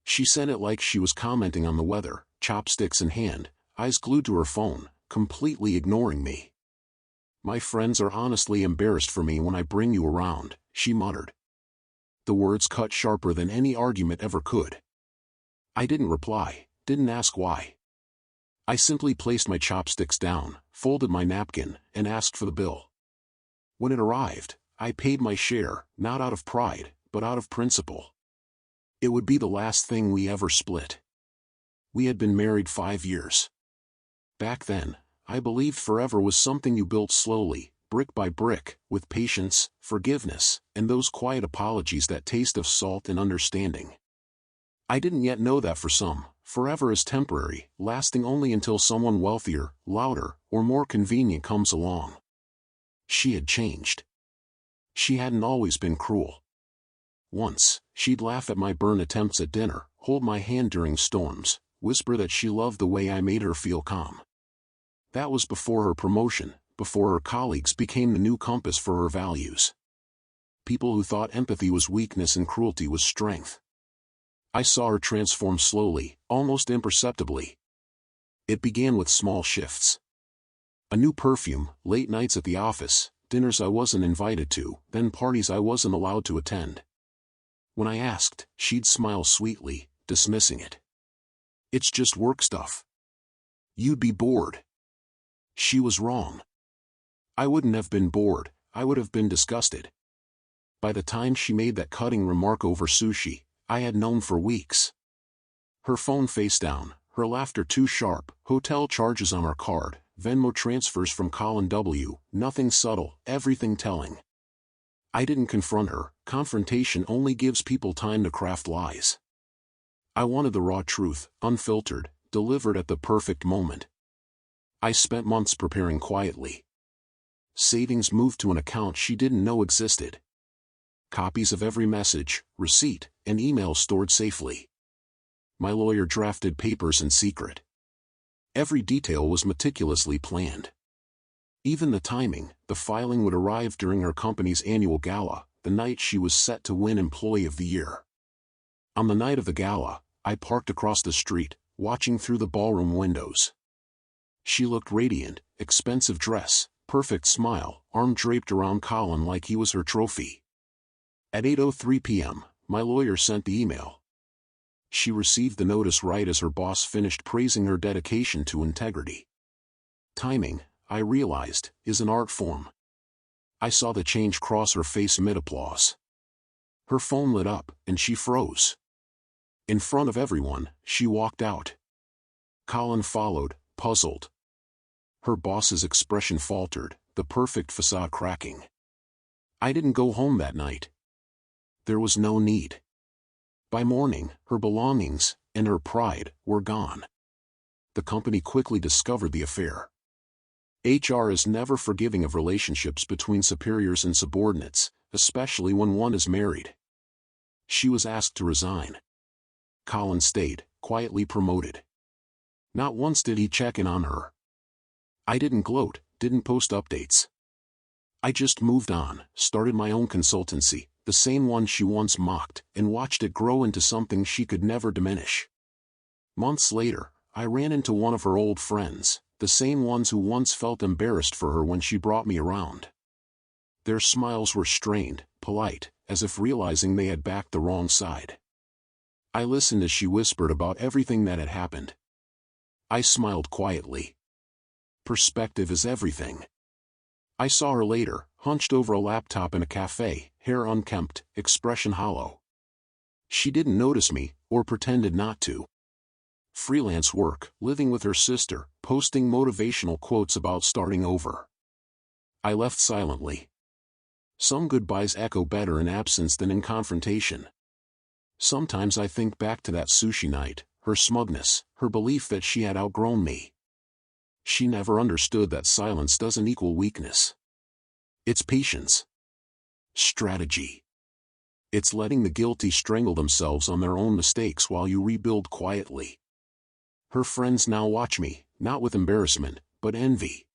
She sent it like she was commenting on the weather, chopsticks in hand, eyes glued to her phone, completely ignoring me. "My friends are honestly embarrassed for me when I bring you around," she muttered. The words cut sharper than any argument ever could. I didn't reply, didn't ask why. I simply placed my chopsticks down, folded my napkin, and asked for the bill. When it arrived, I paid my share, not out of pride, but out of principle. It would be the last thing we ever split. We had been married 5 years. Back then, I believed forever was something you built slowly, brick by brick, with patience, forgiveness, and those quiet apologies that taste of salt and understanding. I didn't yet know that for some, forever is temporary, lasting only until someone wealthier, louder, or more convenient comes along. She had changed. She hadn't always been cruel. Once, she'd laugh at my burn attempts at dinner, hold my hand during storms, whisper that she loved the way I made her feel calm. That was before her promotion, before her colleagues became the new compass for her values. People who thought empathy was weakness and cruelty was strength. I saw her transform slowly, almost imperceptibly. It began with small shifts. A new perfume, late nights at the office, dinners I wasn't invited to, then parties I wasn't allowed to attend. When I asked, she'd smile sweetly, dismissing it. "It's just work stuff. You'd be bored." She was wrong. I wouldn't have been bored, I would have been disgusted. By the time she made that cutting remark over sushi, I had known for weeks. Her phone face down, her laughter too sharp, hotel charges on our card, Venmo transfers from Colin W., nothing subtle, everything telling. I didn't confront her, confrontation only gives people time to craft lies. I wanted the raw truth, unfiltered, delivered at the perfect moment. I spent months preparing quietly. Savings moved to an account she didn't know existed. Copies of every message, receipt, and email stored safely. My lawyer drafted papers in secret. Every detail was meticulously planned. Even the timing, the filing would arrive during her company's annual gala, the night she was set to win Employee of the Year. On the night of the gala, I parked across the street, watching through the ballroom windows. She looked radiant, expensive dress, perfect smile, arm draped around Colin like he was her trophy. At 8:03 p.m., my lawyer sent the email. She received the notice right as her boss finished praising her dedication to integrity. Timing, I realized, is an art form. I saw the change cross her face mid-applause. Her phone lit up, and she froze. In front of everyone, she walked out. Colin followed, puzzled. Her boss's expression faltered, the perfect facade cracking. I didn't go home that night. There was no need. By morning, her belongings, and her pride, were gone. The company quickly discovered the affair. HR is never forgiving of relationships between superiors and subordinates, especially when one is married. She was asked to resign. Colin stayed, quietly promoted. Not once did he check in on her. I didn't gloat, didn't post updates. I just moved on, started my own consultancy, the same one she once mocked, and watched it grow into something she could never diminish. Months later, I ran into one of her old friends, the same ones who once felt embarrassed for her when she brought me around. Their smiles were strained, polite, as if realizing they had backed the wrong side. I listened as she whispered about everything that had happened. I smiled quietly. Perspective is everything. I saw her later, hunched over a laptop in a cafe, hair unkempt, expression hollow. She didn't notice me, or pretended not to. Freelance work, living with her sister, posting motivational quotes about starting over. I left silently. Some goodbyes echo better in absence than in confrontation. Sometimes I think back to that sushi night, her smugness, her belief that she had outgrown me. She never understood that silence doesn't equal weakness. It's patience. Strategy. It's letting the guilty strangle themselves on their own mistakes while you rebuild quietly. Her friends now watch me, not with embarrassment, but envy.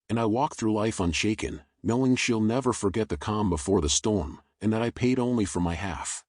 And I walk through life unshaken, knowing she'll never forget the calm before the storm, and that I paid only for my half.